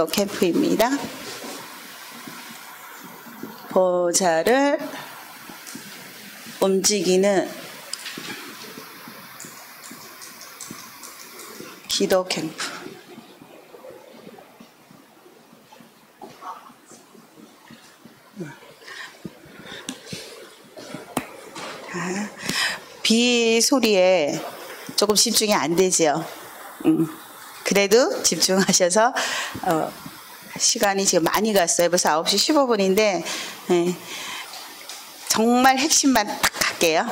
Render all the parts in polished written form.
기도 캠프입니다. 보좌를 움직이는 기도 캠프. 비 소리에 조금 집중이 안 되죠. 그래도 집중하셔서 시간이 지금 많이 갔어요. 벌써 9시 15분인데 정말 핵심만 딱 할게요.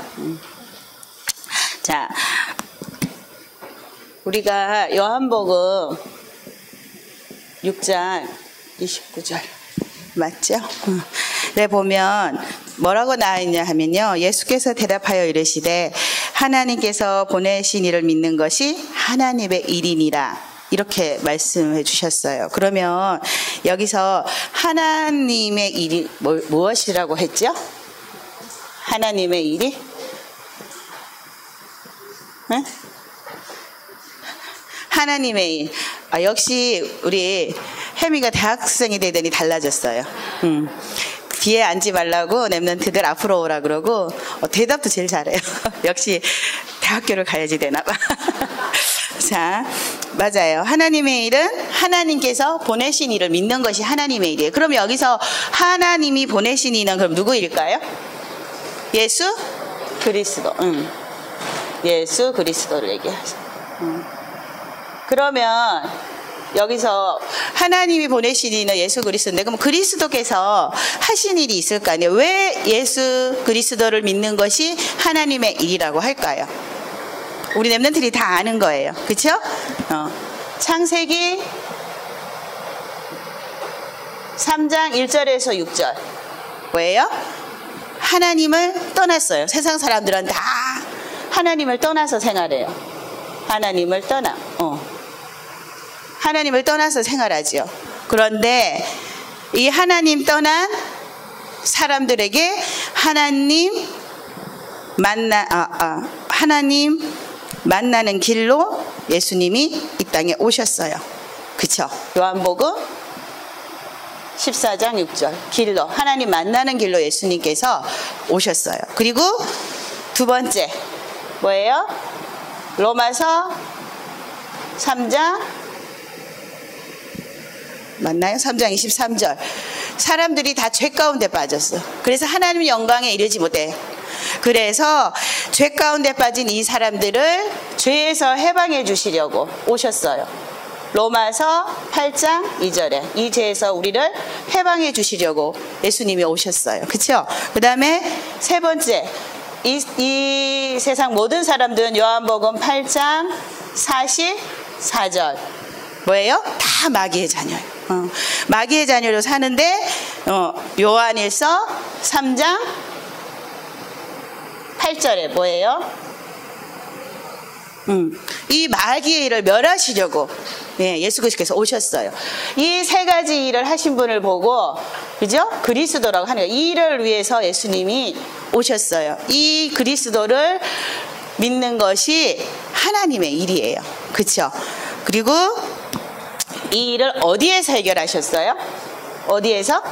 자, 우리가 요한복음 6장 29절 맞죠? 네, 보면 뭐라고 나와있냐 하면요, 예수께서 대답하여 이르시되 하나님께서 보내신 이를 믿는 것이 하나님의 일이니라, 이렇게 말씀해 주셨어요. 그러면 여기서 하나님의 일이 무엇이라고 했죠? 하나님의 일이? 네? 하나님의 일. 역시 우리 혜미가 대학생이 되더니 달라졌어요. 뒤에 앉지 말라고 랩런트들 앞으로 오라 그러고 대답도 제일 잘해요. 역시 대학교를 가야지 되나 봐. 자, 맞아요. 하나님의 일은 하나님께서 보내신 이를 믿는 것이 하나님의 일이에요. 그럼 여기서 하나님이 보내신 이는 그럼 누구 일까요? 예수 그리스도. 예수 그리스도를 얘기하죠. 그러면 여기서 하나님이 보내신 이는 예수 그리스도인데, 그럼 그리스도께서 하신 일이 있을 거 아니에요. 왜 예수 그리스도를 믿는 것이 하나님의 일이라고 할까요? 우리 랩런트들이 다 아는 거예요. 그렇죠? 창세기 3장 1절에서 6절 뭐예요? 하나님을 떠났어요. 세상 사람들은 다 하나님을 떠나서 생활해요. 하나님을 떠나서 생활하죠. 그런데 이 하나님 떠난 사람들에게 하나님 만나는 길로 예수님이 이 땅에 오셨어요. 그쵸? 요한복음 14장 6절 길로, 하나님 만나는 길로 예수님께서 오셨어요. 그리고 두 번째 뭐예요? 로마서 3장 맞나요? 3장 23절. 사람들이 다 죄 가운데 빠졌어. 그래서 하나님 영광에 이르지 못해. 그래서 죄 가운데 빠진 이 사람들을 죄에서 해방해 주시려고 오셨어요. 로마서 8장 2절에 이 죄에서 우리를 해방해 주시려고 예수님이 오셨어요. 그렇죠? 그 다음에 세 번째, 이 세상 모든 사람들은 요한복음 8장 44절 뭐예요? 다 마귀의 자녀예요. 마귀의 자녀로 사는데 요한일서 3장 8절에 뭐예요? 이 마귀의 일을 멸하시려고 예수 그리스도께서 오셨어요. 이 세 가지 일을 하신 분을 보고, 그죠? 그리스도라고 하는 거예요. 이 일을 위해서 예수님이 오셨어요. 이 그리스도를 믿는 것이 하나님의 일이에요. 그렇죠? 그리고 이 일을 어디에서 해결하셨어요? 어디에서?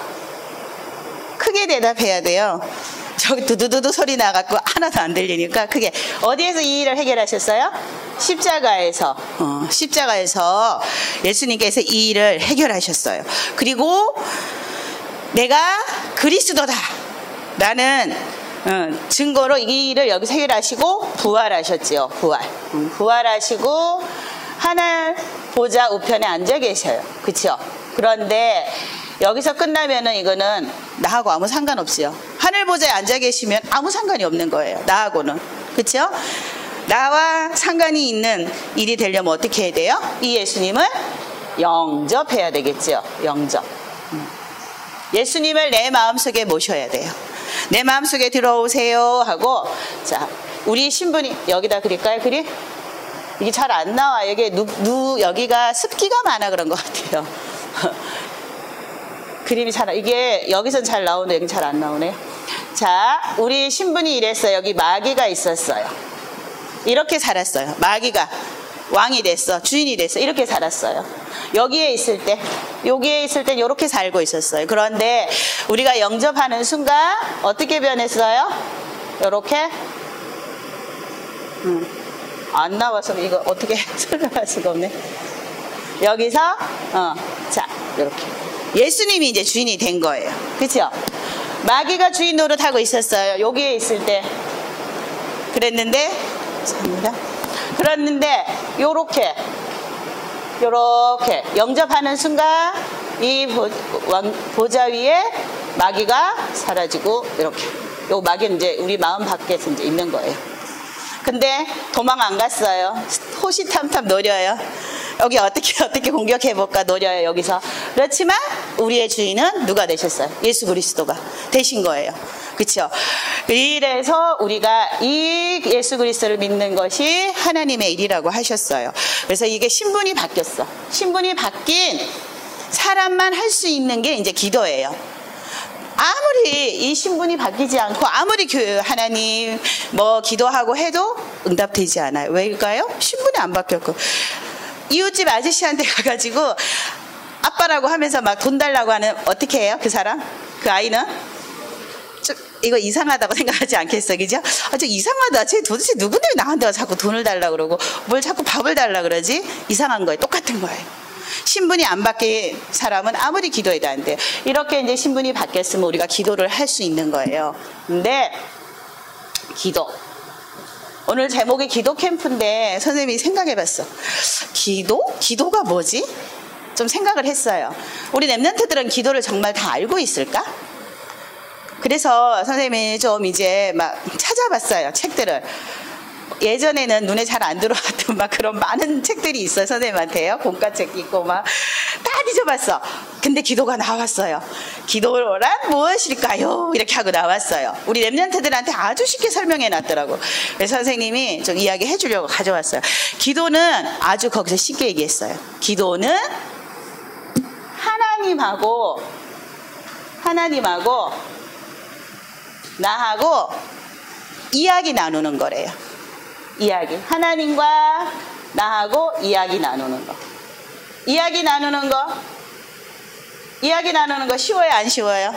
크게 대답해야 돼요. 저기 두두두두 소리 나갖고 하나도 안 들리니까 크게. 어디에서 이 일을 해결하셨어요? 십자가에서. 십자가에서 예수님께서 이 일을 해결하셨어요. 그리고 내가 그리스도다 라는 증거로 이 일을 여기서 해결하시고 부활하셨지요. 부활하시고 하늘 보좌 우편에 앉아 계셔요. 그렇죠? 그런데 여기서 끝나면은 이거는 나하고 아무 상관없지요. 하늘 보좌에 앉아 계시면 아무 상관이 없는 거예요. 나하고는. 그렇죠? 나와 상관이 있는 일이 되려면 어떻게 해야 돼요? 이 예수님을 영접해야 되겠죠. 영접. 예수님을 내 마음속에 모셔야 돼요. 내 마음속에 들어오세요 하고, 자, 우리 신부님 여기다 그릴까요? 그림? 이게 잘 안 나와. 여기가 습기가 많아 그런 것 같아요. 그림이 이게 여기선 잘 나오는데 여기 잘 안 나오네. 자, 우리 신분이 이랬어요. 여기 마귀가 있었어요. 이렇게 살았어요. 마귀가 왕이 됐어. 주인이 됐어. 이렇게 살았어요. 여기에 있을 때 이렇게 살고 있었어요. 그런데 우리가 영접하는 순간 어떻게 변했어요? 이렇게 안 나와서 이거 어떻게 설명할 수가 없네. 여기서 자 이렇게 예수님이 이제 주인이 된 거예요. 그렇죠? 마귀가 주인 노릇하고 있었어요. 여기에 있을 때 그랬는데 요렇게 영접하는 순간 이 보좌 위에 마귀가 사라지고 이렇게 요 마귀는 이제 우리 마음 밖에서 이제 있는 거예요. 근데 도망 안 갔어요. 호시탐탐 노려요. 여기 어떻게 공격해볼까 노려요. 여기서. 그렇지만 우리의 주인은 누가 되셨어요? 예수 그리스도가 되신 거예요. 그렇죠? 이래서 우리가 이 예수 그리스도를 믿는 것이 하나님의 일이라고 하셨어요. 그래서 이게 신분이 바뀌었어. 신분이 바뀐 사람만 할 수 있는 게 이제 기도예요. 아무리 이 신분이 바뀌지 않고 아무리 하나님 뭐 기도하고 해도 응답되지 않아요. 왜일까요? 신분이 안 바뀌었고. 이웃집 아저씨한테 가가지고 아빠라고 하면서 막 돈 달라고 하는 어떻게 해요? 그 사람? 그 아이는? 이거 이상하다고 생각하지 않겠어, 그죠? 저 이상하다. 쟤 도대체 누군데 나한테 자꾸 돈을 달라고 그러고 뭘 자꾸 밥을 달라고 그러지? 이상한 거예요. 똑같은 거예요. 신분이 안 바뀐 사람은 아무리 기도해도 안 돼요. 이렇게 이제 신분이 바뀌었으면 우리가 기도를 할 수 있는 거예요. 근데 기도. 오늘 제목이 기도 캠프인데 선생님이 생각해봤어. 기도가 뭐지? 좀 생각을 했어요. 우리 랩런트들은 기도를 정말 다 알고 있을까? 그래서 선생님이 좀 이제 막 찾아봤어요. 책들을. 예전에는 눈에 잘 안 들어왔던 막 그런 많은 책들이 있어요. 선생님한테요. 공과책 있고 막 다 뒤져봤어. 근데 기도가 나왔어요. 기도란 무엇일까요? 이렇게 하고 나왔어요. 우리 랩런트들한테 아주 쉽게 설명해 놨더라고. 그래서 선생님이 좀 이야기해 주려고 가져왔어요. 기도는 아주 거기서 쉽게 얘기했어요. 기도는 하나님하고 나하고 이야기 나누는 거래요. 이야기. 하나님과 나하고 이야기 나누는 거. 이야기 나누는 거 쉬워요, 안 쉬워요?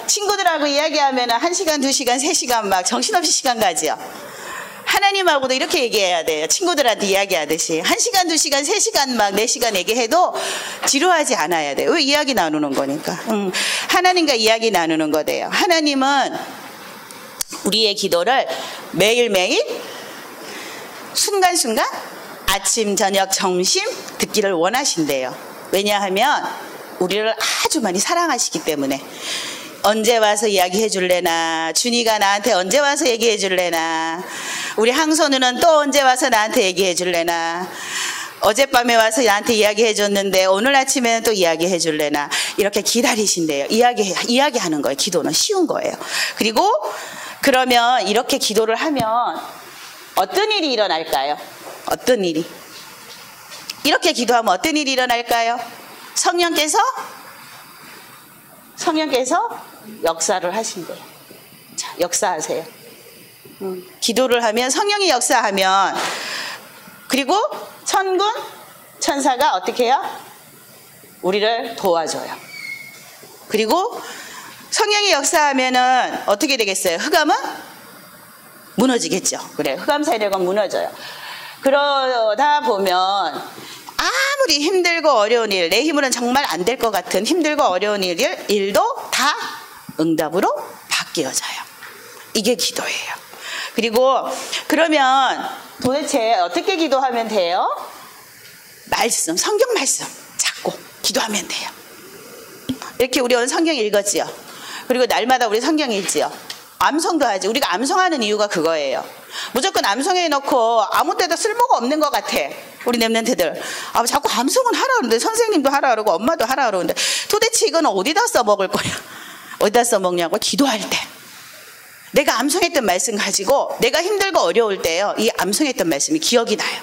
친구들하고 이야기하면 1시간, 2시간, 3시간 막 정신없이 시간 가지요. 하나님하고도 이렇게 얘기해야 돼요. 친구들한테 이야기하듯이 1시간, 2시간, 3시간 막 4시간 얘기해도 지루하지 않아야 돼요. 왜? 이야기 나누는 거니까. 하나님과 이야기 나누는 거대요. 하나님은 우리의 기도를 매일매일 순간순간 아침, 저녁, 점심 듣기를 원하신대요. 왜냐하면 우리를 아주 많이 사랑하시기 때문에. 언제 와서 이야기해 줄래나, 준이가 나한테 언제 와서 얘기해 줄래나, 우리 항선우는 또 언제 와서 나한테 얘기해 줄래나, 어젯밤에 와서 나한테 이야기해 줬는데 오늘 아침에는 또 이야기해 줄래나, 이렇게 기다리신대요. 이야기하는 거예요. 기도는 쉬운 거예요. 그리고 그러면 이렇게 기도를 하면 어떤 일이 일어날까요? 어떤 일이? 이렇게 기도하면 어떤 일이 일어날까요? 성령께서 역사를 하신대요. 자, 역사하세요. 기도를 하면 성령이 역사하면, 그리고 천군 천사가 어떻게 해요? 우리를 도와줘요. 그리고 성령이 역사하면은 어떻게 되겠어요? 흑암은 무너지겠죠. 그래, 흑암 세력은 무너져요. 그러다 보면 아무리 힘들고 어려운 일, 내 힘으로는 정말 안 될 것 같은 힘들고 어려운 일도 다 응답으로 바뀌어져요. 이게 기도예요. 그리고 그러면 도대체 어떻게 기도하면 돼요? 말씀, 성경 말씀 찾고 기도하면 돼요. 이렇게 우리 오늘 성경 읽었지요. 그리고 날마다 우리 성경 읽지요. 암송도 하지. 우리가 암송하는 이유가 그거예요. 무조건 암송해놓고 아무 때도 쓸모가 없는 것 같아. 우리 랩런트들. 자꾸 암송은 하라 그러는데, 선생님도 하라 그러고 엄마도 하라 그러는데, 도대체 이거는 어디다 써먹을 거야? 어디다 써먹냐고? 기도할 때. 내가 암송했던 말씀 가지고 내가 힘들고 어려울 때요, 이 암송했던 말씀이 기억이 나요.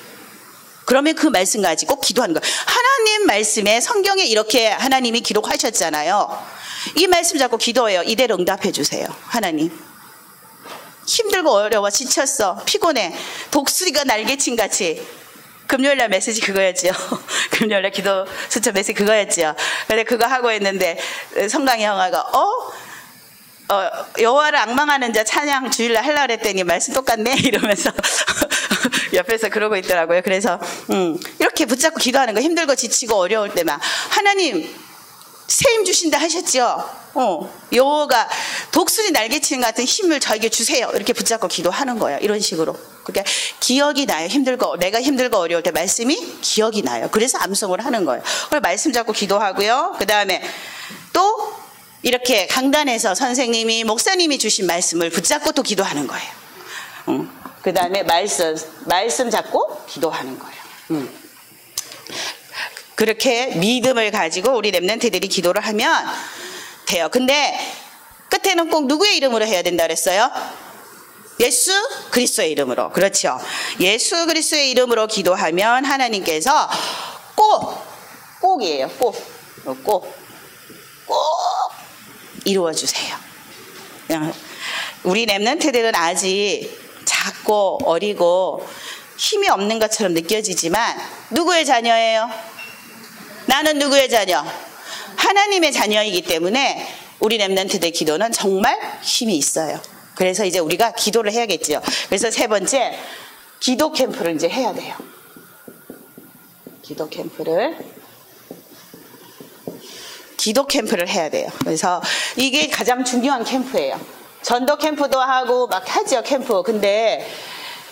그러면 그 말씀 가지고 기도하는 거예요. 하나님 말씀에, 성경에 이렇게 하나님이 기록하셨잖아요. 이 말씀 잡고 기도해요. 이대로 응답해 주세요. 하나님, 힘들고 어려워, 지쳤어, 피곤해, 독수리가 날개친 같이 금요일날 메시지 그거였죠. 금요일날 기도 수첩 메시지 그거였죠. 근데 그거 하고 있는데 성강이 형아가 여호와를 앙망하는 자 찬양 주일날 하려고 그랬더니 말씀 똑같네 이러면서 옆에서 그러고 있더라고요. 그래서 이렇게 붙잡고 기도하는 거 힘들고 지치고 어려울 때만 하나님 세임 주신다 하셨죠. 여호와가 독수리 날개치는 같은 힘을 저에게 주세요. 이렇게 붙잡고 기도하는 거예요. 이런 식으로. 그러니까 기억이 나요. 내가 힘들고 어려울 때 말씀이 기억이 나요. 그래서 암송을 하는 거예요. 그래서 말씀 잡고 기도하고요. 그 다음에 또 이렇게 강단에서 선생님이 목사님이 주신 말씀을 붙잡고 또 기도하는 거예요. 그 다음에 말씀 잡고 기도하는 거예요. 그렇게 믿음을 가지고 우리 렘넌트들이 기도를 하면 돼요. 근데 끝에는 꼭 누구의 이름으로 해야 된다 그랬어요? 예수 그리스도의 이름으로. 그렇죠. 예수 그리스도의 이름으로 기도하면 하나님께서 꼭이에요. 꼭 이루어주세요. 우리 렘넌트들은 아직 작고 어리고 힘이 없는 것처럼 느껴지지만 누구의 자녀예요? 나는 누구의 자녀? 하나님의 자녀이기 때문에 우리 렘넌트들 기도는 정말 힘이 있어요. 그래서 이제 우리가 기도를 해야겠죠. 그래서 세 번째, 기도 캠프를 이제 해야 돼요. 기도 캠프를 해야 돼요. 그래서 이게 가장 중요한 캠프예요. 전도 캠프도 하고 막 하죠, 캠프. 근데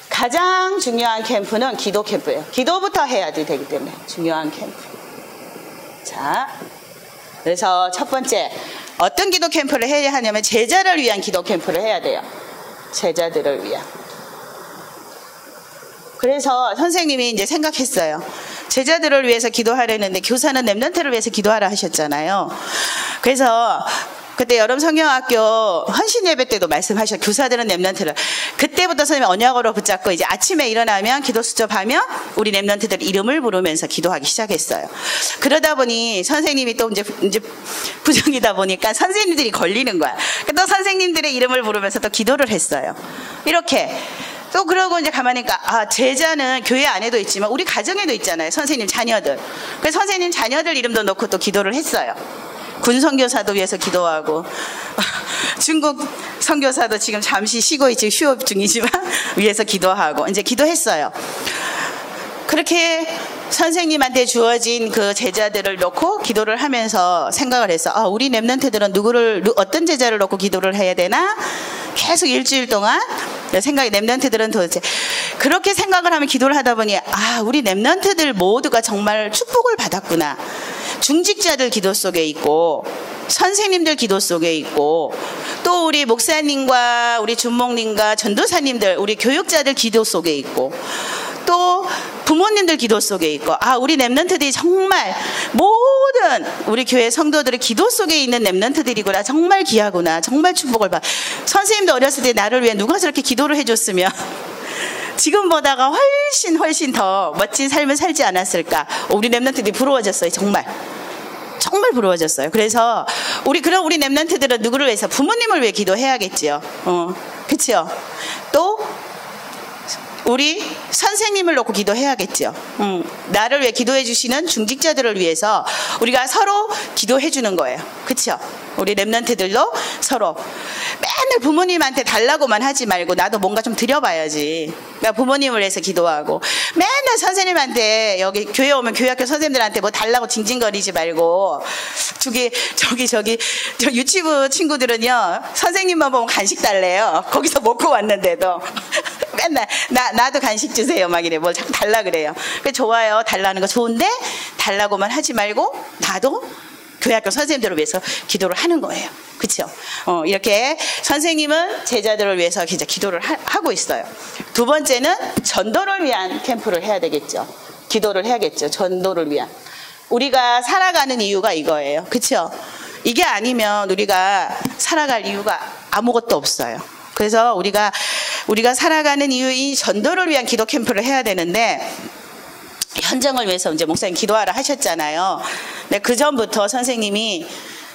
가장 중요한 캠프는 기도 캠프예요. 기도부터 해야 되기 때문에 중요한 캠프. 자, 그래서 첫 번째, 어떤 기도 캠프를 해야 하냐면 제자를 위한 기도 캠프를 해야 돼요. 제자들을 위한. 그래서 선생님이 이제 생각했어요. 제자들을 위해서 기도하려는데 교사는 렘넌트를 위해서 기도하라 하셨잖아요. 그래서 그때 여름 성경학교 헌신 예배 때도 말씀하셨죠. 교사들은 렘넌트를. 그때부터 선생님이 언약으로 붙잡고 이제 아침에 일어나면 기도 수첩하면 우리 렘넌트들 이름을 부르면서 기도하기 시작했어요. 그러다 보니 선생님이 또 이제 부정이다 보니까 선생님들이 걸리는 거야. 또 선생님들의 이름을 부르면서 또 기도를 했어요. 이렇게. 또 그러고 이제 가만히 보니까 제자는 교회 안에도 있지만 우리 가정에도 있잖아요. 선생님 자녀들. 그래서 선생님 자녀들 이름도 넣고 또 기도를 했어요. 군 선교사도 위해서 기도하고 중국 선교사도 지금 잠시 쉬고 지금 휴업 중이지만 위해서 기도하고 이제 기도했어요. 그렇게 선생님한테 주어진 그 제자들을 놓고 기도를 하면서 생각을 했어. 우리 렘넌트들은 어떤 제자를 놓고 기도를 해야 되나? 계속 일주일 동안 생각이, 렘넌트들은 도대체 그렇게 생각을 하면 기도를 하다 보니 우리 렘넌트들 모두가 정말 축복을 받았구나. 중직자들 기도 속에 있고 선생님들 기도 속에 있고 또 우리 목사님과 우리 준목님과 전도사님들 우리 교육자들 기도 속에 있고 또 부모님들 기도 속에 있고 우리 렘넌트들이 정말 모든 우리 교회 성도들의 기도 속에 있는 렘넌트들이구나. 정말 귀하구나. 정말 축복을 받아. 선생님도 어렸을 때 나를 위해 누가 저렇게 기도를 해줬으면 지금보다가 훨씬 더 멋진 삶을 살지 않았을까. 우리 렘넌트들이 부러워졌어요. 정말 부러워졌어요. 그래서 우리 렘넌트들은 누구를 위해서? 부모님을 위해 기도해야겠지요. 그렇죠? 또 우리 선생님을 놓고 기도해야겠죠. 나를 위해 기도해 주시는 중직자들을 위해서 우리가 서로 기도해 주는 거예요. 그렇죠? 우리 렘넌트들도 서로 맨날 부모님한테 달라고만 하지 말고 나도 뭔가 좀 드려봐야지. 나 부모님을 위해서 기도하고 맨날 선생님한테 여기 교회 오면 교회학교 선생님들한테 뭐 달라고 징징거리지 말고 저 유치부 친구들은요 선생님만 보면 간식 달래요. 거기서 먹고 왔는데도 맨날 나도 간식 주세요 막 이래. 뭘 자꾸 달라 그래요. 그래 좋아요. 달라는 거 좋은데 달라고만 하지 말고 나도 교회학교 선생님들을 위해서 기도를 하는 거예요. 그렇죠? 이렇게 선생님은 제자들을 위해서 기도를 하고 있어요. 두 번째는 전도를 위한 캠프를 해야 되겠죠. 기도를 해야겠죠. 전도를 위한. 우리가 살아가는 이유가 이거예요. 그렇죠? 이게 아니면 우리가 살아갈 이유가 아무것도 없어요. 그래서 우리가 살아가는 이유인 전도를 위한 기도 캠프를 해야 되는데 현장을 위해서 이제 목사님 기도하라 하셨잖아요. 근데 그 전부터 선생님이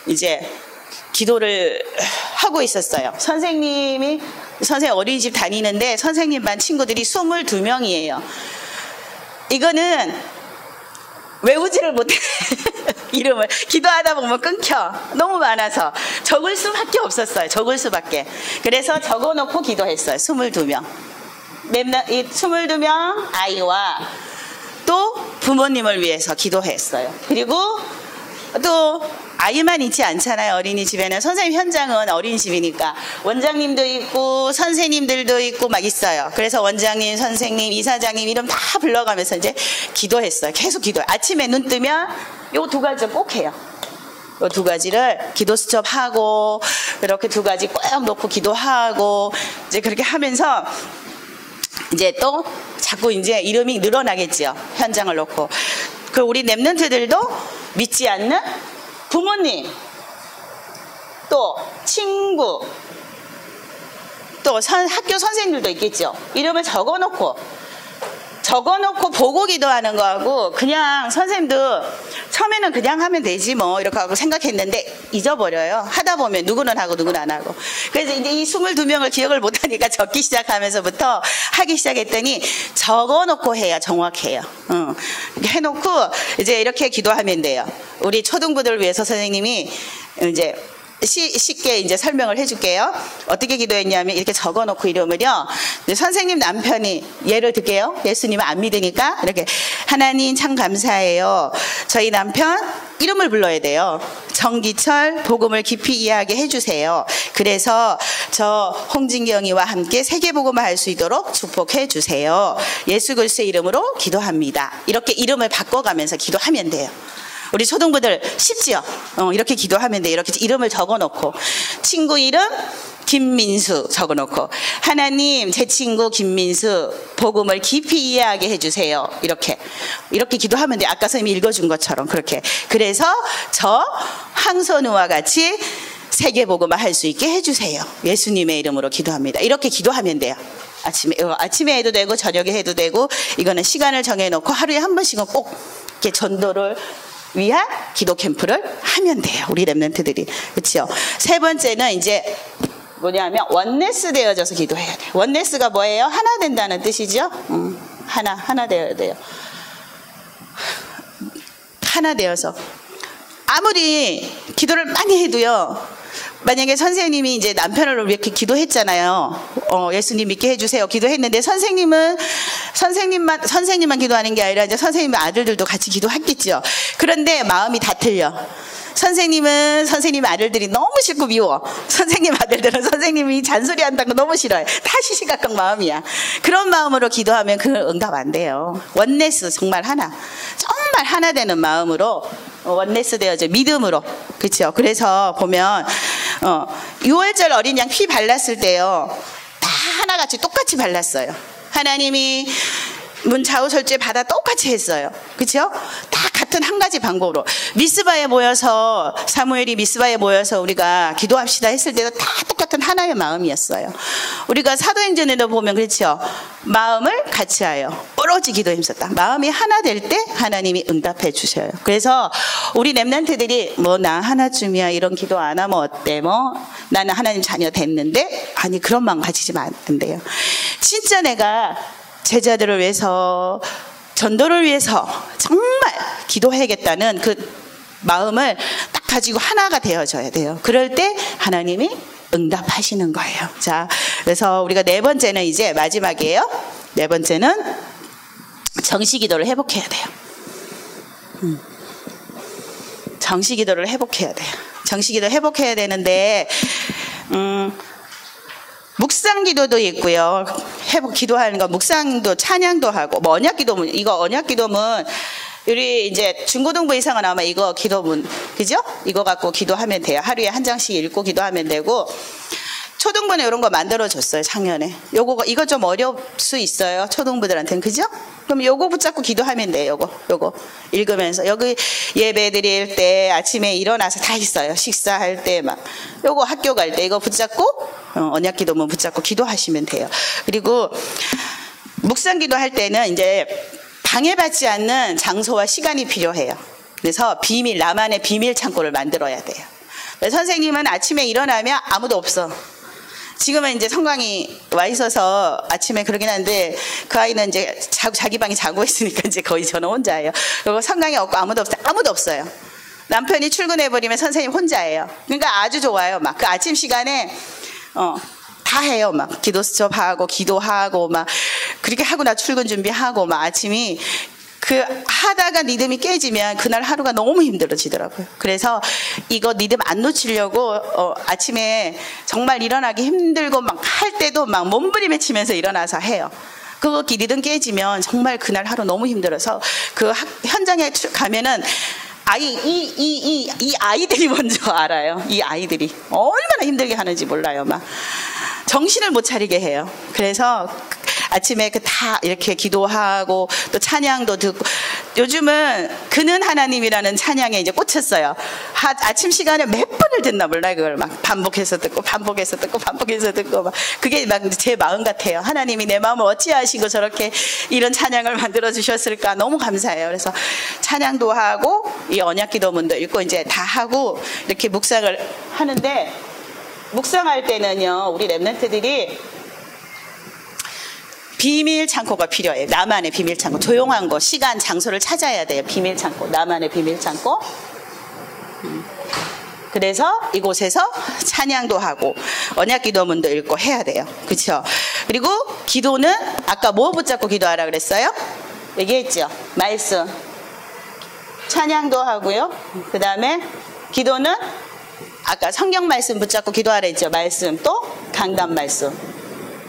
이제 기도를 하고 있었어요. 선생님 어린이집 다니는데 선생님 반 친구들이 22명이에요. 이거는 외우지를 못해. 이름을 기도하다 보면 끊겨. 너무 많아서 적을 수밖에 없었어요. 적을 수밖에. 그래서 적어놓고 기도했어요. 22명. 이 22명 아이와 또 부모님을 위해서 기도했어요. 그리고 또 아이만 있지 않잖아요. 어린이집에는. 선생님 현장은 어린이집이니까 원장님도 있고 선생님들도 있고 막 있어요. 그래서 원장님, 선생님, 이사장님 이름 다 불러가면서 이제 기도했어요. 계속 기도해요. 아침에 눈 뜨면 요 두 가지 꼭 해요. 요 두 가지를 기도 수첩하고 그렇게 두 가지 꼭 놓고 기도하고 이제 그렇게 하면서 이제 또 자꾸 이제 이름이 늘어나겠죠. 현장을 놓고. 그 우리 랩런트들도 믿지 않는 부모님, 또 친구, 또 학교 선생님들도 있겠죠. 이름을 적어놓고 보고 기도하는 거하고 그냥 선생님도 처음에는 그냥 하면 되지 뭐 이렇게 하고 생각했는데 잊어버려요. 하다 보면 누구는 하고 누구는 안 하고. 그래서 이제 이 22명을 기억을 못하니까 적기 시작하면서부터 하기 시작했더니 적어놓고 해야 정확해요. 해놓고 이제 이렇게 기도하면 돼요. 우리 초등부들을 위해서 선생님이 이제 쉽게 이제 설명을 해줄게요. 어떻게 기도했냐면 이렇게 적어놓고 이름을요. 선생님 남편이 예를 들게요. 예수님을 안 믿으니까 이렇게 하나님 참 감사해요. 저희 남편 이름을 불러야 돼요. 정기철 복음을 깊이 이해하게 해주세요. 그래서 저 홍진경이와 함께 세계복음을 할 수 있도록 축복해 주세요. 예수 그리스도의 이름으로 기도합니다. 이렇게 이름을 바꿔가면서 기도하면 돼요. 우리 초등부들 쉽지요? 이렇게 기도하면 돼. 이렇게 이름을 적어놓고 친구 이름 김민수 적어놓고 하나님 제 친구 김민수 복음을 깊이 이해하게 해주세요. 이렇게 기도하면 돼. 아까 선생님이 읽어준 것처럼 그렇게. 그래서 저 황선우와 같이 세계복음을 할 수 있게 해주세요. 예수님의 이름으로 기도합니다. 이렇게 기도하면 돼요. 아침에 해도 되고 저녁에 해도 되고 이거는 시간을 정해놓고 하루에 한 번씩은 꼭 이렇게 전도를 위한 기도 캠프를 하면 돼요. 우리 랩런트들이. 그렇죠? 세 번째는 이제 뭐냐면 원네스 되어져서 기도해야 돼요. 원네스가 뭐예요? 하나 된다는 뜻이죠. 하나 되어야 돼요. 하나 되어서 아무리 기도를 많이 해도요. 만약에 선생님이 이제 남편을 이렇게 기도했잖아요. 예수님 믿게 해주세요. 기도했는데 선생님만 기도하는 게 아니라 이제 선생님 아들들도 같이 기도했겠죠. 그런데 마음이 다 틀려. 선생님은 선생님 아들들이 너무 싫고 미워. 선생님 아들들은 선생님이 잔소리한다는 거 너무 싫어요. 다 시시각각 마음이야. 그런 마음으로 기도하면 그 응답 안 돼요. 원네스 정말 정말 하나 되는 마음으로 원네스 되어져 믿음으로. 그렇죠? 그래서 보면 6월절 어린 양 피 발랐을 때요. 다 하나같이 똑같이 발랐어요. 하나님이 문 좌우설주에 받아 똑같이 했어요. 그렇죠? 다 같은 한 가지 방법으로 미스바에 모여서 사무엘이 미스바에 모여서 우리가 기도합시다 했을 때도 다 똑같은 하나의 마음이었어요. 우리가 사도행전에도 보면 그렇죠? 마음을 같이 하여 오로지 기도에 힘썼다. 마음이 하나 될 때 하나님이 응답해 주셔요. 그래서 우리 랩런트들이 뭐 나 하나쯤이야 이런 기도 안 하면 어때? 뭐 나는 하나님 자녀 됐는데 아니 그런 마음 가지시면 안 돼요. 진짜 내가 제자들을 위해서 전도를 위해서 정말 기도해야겠다는 그 마음을 딱 가지고 하나가 되어져야 돼요. 그럴 때 하나님이 응답하시는 거예요. 자, 그래서 우리가 네 번째는 이제 마지막이에요. 네 번째는 정시기도를 회복해야 돼요. 정시기도를 회복해야 돼요. 정시기도 회복해야 되는데 묵상기도도 있고요. 기도하는 거 묵상도 찬양도 하고 뭐 언약기도문 이거 언약기도문 우리 이제 중고등부 이상은 아마 이거 기도문 그죠? 이거 갖고 기도하면 돼요. 하루에 한 장씩 읽고 기도하면 되고 초등부는 이런 거 만들어줬어요. 작년에 이거 좀 어려울 수 있어요. 초등부들한테는 그죠? 그럼 요거 붙잡고 기도하면 돼요. 요거 읽으면서 여기 예배 드릴 때 아침에 일어나서 다 있어요. 식사할 때 막 요거 학교 갈 때 이거 붙잡고 언약기도문 붙잡고 기도하시면 돼요. 그리고 묵상기도 할 때는 이제 방해받지 않는 장소와 시간이 필요해요. 그래서 나만의 비밀 창고를 만들어야 돼요. 선생님은 아침에 일어나면 아무도 없어. 지금은 이제 성광이 와 있어서 아침에 그러긴 한데 그 아이는 이제 자기 방에 자고 있으니까 이제 거의 저는 혼자예요. 그리고 성광이 없고 아무도 없어요. 아무도 없어요. 남편이 출근해버리면 선생님 혼자예요. 그러니까 아주 좋아요. 막 그 아침 시간에 다 해요. 막 기도 수첩하고 기도하고 막 그렇게 하고 나 출근 준비하고 막 아침이 그 하다가 리듬이 깨지면 그날 하루가 너무 힘들어지더라고요. 그래서 이거 리듬 안 놓치려고 아침에 정말 일어나기 힘들고 막 할 때도 막 몸부림에 치면서 일어나서 해요. 그거 리듬 깨지면 정말 그날 하루 너무 힘들어서 그 현장에 가면은 이 아이들이 먼저 알아요. 이 아이들이 얼마나 힘들게 하는지 몰라요. 막 정신을 못 차리게 해요. 그래서 아침에 다 이렇게 기도하고 또 찬양도 듣고 요즘은 그는 하나님이라는 찬양에 이제 꽂혔어요. 아침 시간에 몇 번을 듣나 몰라요. 그걸 막 반복해서 듣고 반복해서 듣고 반복해서 듣고 막 그게 막 제 마음 같아요. 하나님이 내 마음을 어찌하시고 저렇게 이런 찬양을 만들어 주셨을까 너무 감사해요. 그래서 찬양도 하고 이 언약기도문도 읽고 이제 다 하고 이렇게 묵상을 하는데 묵상할 때는요 우리 랩런트들이 비밀 창고가 필요해요. 나만의 비밀 창고. 조용한 거, 시간, 장소를 찾아야 돼요. 비밀 창고. 나만의 비밀 창고. 그래서 이곳에서 찬양도 하고 언약 기도문도 읽고 해야 돼요. 그렇죠? 그리고 기도는 아까 뭐 붙잡고 기도하라 그랬어요? 얘기했죠. 말씀. 찬양도 하고요. 그 다음에 기도는 아까 성경 말씀 붙잡고 기도하라 했죠. 말씀 또 강단 말씀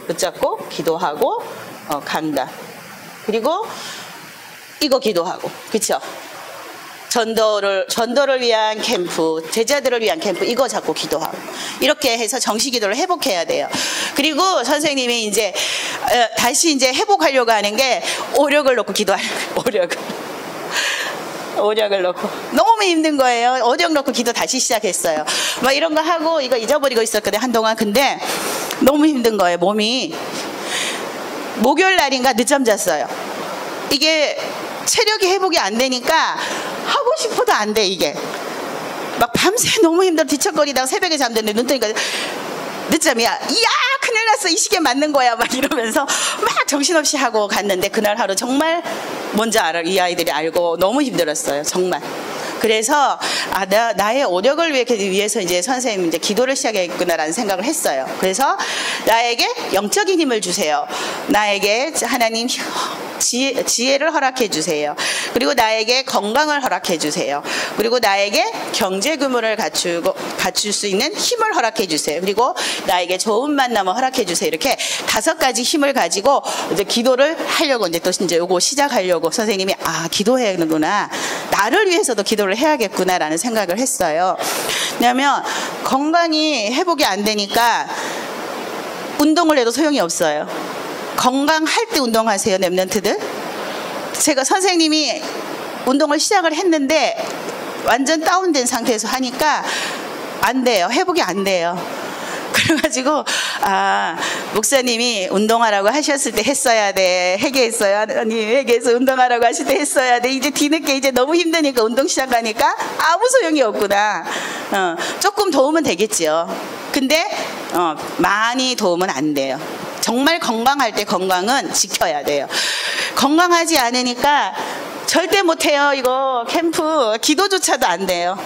붙잡고 기도하고 강단 그리고 이거 기도하고 그쵸? 전도를 위한 캠프 제자들을 위한 캠프 이거 잡고 기도하고 이렇게 해서 정시 기도를 회복해야 돼요. 그리고 선생님이 이제 다시 이제 회복하려고 하는 게 오력을 놓고 기도하는 거예요. 오력을 놓고 너무 힘든 거예요. 오력 놓고 기도 다시 시작했어요. 막 이런 거 하고 이거 잊어버리고 있었거든요 한동안. 근데 너무 힘든 거예요. 몸이 목요일 날인가 늦잠 잤어요. 이게 체력이 회복이 안 되니까 하고 싶어도 안 돼. 이게 막 밤새 너무 힘들어 뒤척거리다가 새벽에 잠드는데 눈 뜨니까 늦잠이야. 이야 큰일 났어. 이 시기에 맞는 거야. 막 이러면서 막 정신없이 하고 갔는데 그날 하루 정말 뭔지 알아. 이 아이들이 알고 너무 힘들었어요. 정말. 그래서 나의 오력을 위해서 이제 선생님 이제 기도를 시작했구나라는 생각을 했어요. 그래서 나에게 영적인 힘을 주세요. 나에게 하나님 지혜를 허락해 주세요. 그리고 나에게 건강을 허락해 주세요. 그리고 나에게 경제 규모를 갖출 수 있는 힘을 허락해 주세요. 그리고 나에게 좋은 만남을 허락해 주세요. 이렇게 5가지 힘을 가지고 이제 기도를 하려고 이제 또 이제 요거 시작하려고 선생님이 기도해야 하는구나. 나를 위해서도 기도를 해야겠구나라는 생각을 했어요. 왜냐하면 건강이 회복이 안 되니까 운동을 해도 소용이 없어요. 건강할 때 운동하세요, 랩런트들. 제가 선생님이 운동을 시작을 했는데 완전 다운된 상태에서 하니까 안 돼요. 회복이 안 돼요. 그래가지고 목사님이 운동하라고 하셨을 때 했어야 돼. 회개했어요. 하나님 회개해서 운동하라고 하실 때 했어야 돼. 이제 뒤늦게 이제 너무 힘드니까 운동 시작하니까 아무 소용이 없구나. 조금 도움은 되겠죠. 근데 많이 도움은 안 돼요. 정말 건강할 때 건강은 지켜야 돼요. 건강하지 않으니까 절대 못해요. 이거 캠프 기도조차도 안 돼요.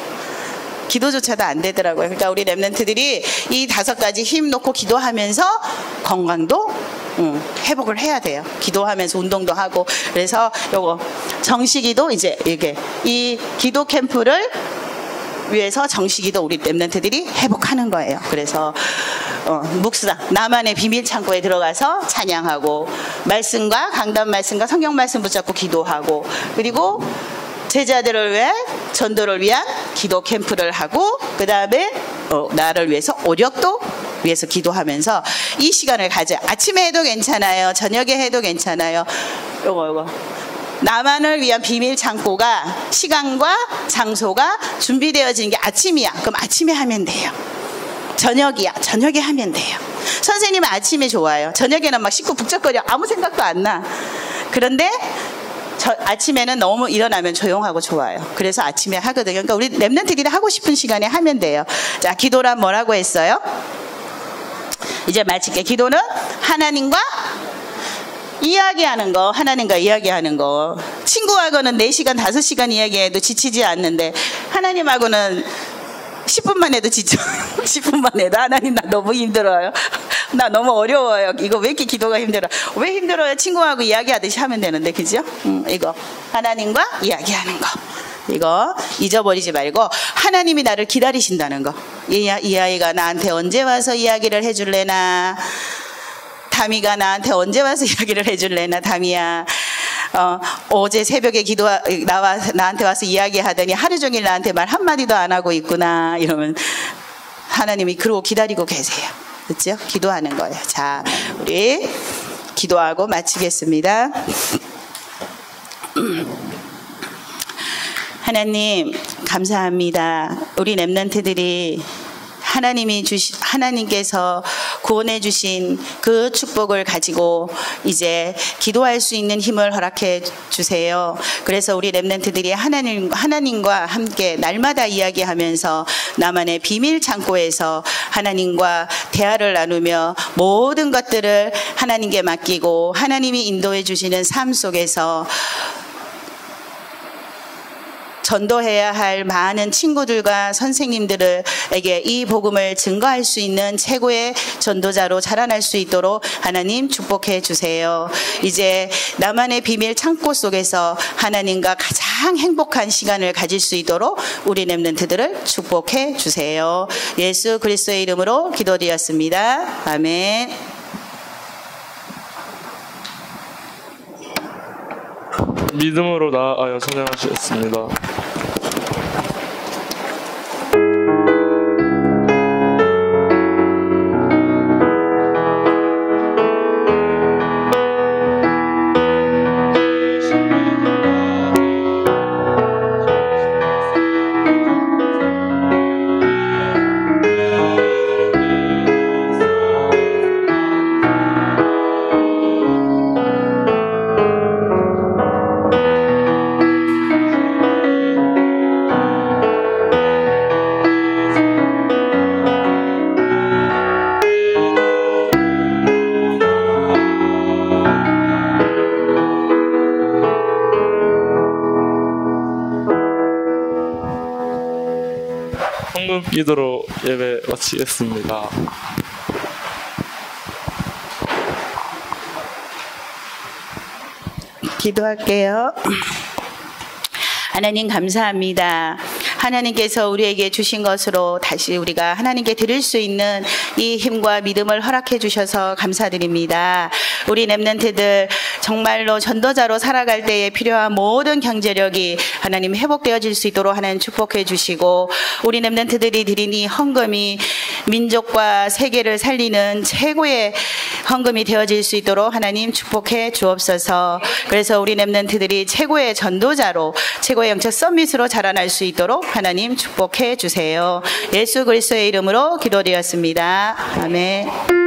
기도조차도 안 되더라고요. 그러니까 우리 랩런트들이 이 5가지 힘 놓고 기도하면서 건강도 회복을 해야 돼요. 기도하면서 운동도 하고. 그래서 요거 정식기도 이제 이게 이 기도 캠프를 위해서 정식기도 우리 랩런트들이 회복하는 거예요. 그래서 묵상 나만의 비밀 창고에 들어가서 찬양하고 말씀과 강단 말씀과 성경 말씀 붙잡고 기도하고 그리고 제자들을 위해 전도를 위한 기도 캠프를 하고 그 다음에 나를 위해서 오력도 위해서 기도하면서 이 시간을 가져. 아침에 해도 괜찮아요. 저녁에 해도 괜찮아요. 요거 나만을 위한 비밀 창고가 시간과 장소가 준비되어진 게 아침이야. 그럼 아침에 하면 돼요. 저녁이야. 저녁에 하면 돼요. 선생님은 아침에 좋아요. 저녁에는 막 씻고 북적거려. 아무 생각도 안 나. 그런데 아침에는 너무 일어나면 조용하고 좋아요. 그래서 아침에 하거든요. 그러니까 우리 랩런트들이 하고 싶은 시간에 하면 돼요. 자, 기도란 뭐라고 했어요? 이제 마칠게. 기도는 하나님과 이야기하는 거, 하나님과 이야기하는 거. 친구하고는 4시간, 5시간 이야기해도 지치지 않는데 하나님하고는 10분만 해도 지쳐. 10분만 해도 하나님 나 너무 힘들어요. 나 너무 어려워요. 이거 왜 이렇게 기도가 힘들어? 왜 힘들어요? 친구하고 이야기하듯이 하면 되는데, 그죠? 이거 하나님과 이야기하는 거. 이거 잊어버리지 말고 하나님이 나를 기다리신다는 거. 이 아이가 나한테 언제 와서 이야기를 해줄래나? 다미가 나한테 언제 와서 이야기를 해줄래나? 다미야, 어제 새벽에 나한테 와서 이야기하더니 하루 종일 나한테 말 한마디도 안 하고 있구나. 이러면 하나님이 그러고 기다리고 계세요. 그렇죠? 기도하는 거예요. 자, 우리 기도하고 마치겠습니다. 하나님 감사합니다. 우리 렘넌트들이 하나님께서 구원해 주신 그 축복을 가지고 이제 기도할 수 있는 힘을 허락해 주세요. 그래서 우리 렘넌트들이 하나님과 함께 날마다 이야기하면서 나만의 비밀 창고에서 하나님과 대화를 나누며 모든 것들을 하나님께 맡기고 하나님이 인도해 주시는 삶 속에서 전도해야 할 많은 친구들과 선생님들에게 이 복음을 증거할 수 있는 최고의 전도자로 자라날 수 있도록 하나님 축복해 주세요. 이제 나만의 비밀 창고 속에서 하나님과 가장 행복한 시간을 가질 수 있도록 우리 렘넌트들을 축복해 주세요. 예수 그리스도의 이름으로 기도드렸습니다. 아멘. 믿음으로 나아가여 성장하시겠습니다. 헌금 기도로 예배 마치겠습니다. 기도할게요. 하나님 감사합니다. 하나님께서 우리에게 주신 것으로 다시 우리가 하나님께 드릴 수 있는 이 힘과 믿음을 허락해 주셔서 감사드립니다. 우리 렘넌트들 정말로 전도자로 살아갈 때에 필요한 모든 경제력이 하나님 회복되어질 수 있도록 하나님 축복해 주시고 우리 렘넌트들이 드린 이 헌금이 민족과 세계를 살리는 최고의 헌금이 되어질 수 있도록 하나님 축복해 주옵소서. 그래서 우리 렘넌트들이 최고의 전도자로 최고의 영적 서밋으로 자라날 수 있도록 하나님 축복해 주세요. 예수 그리스도의 이름으로 기도드렸습니다. 아멘.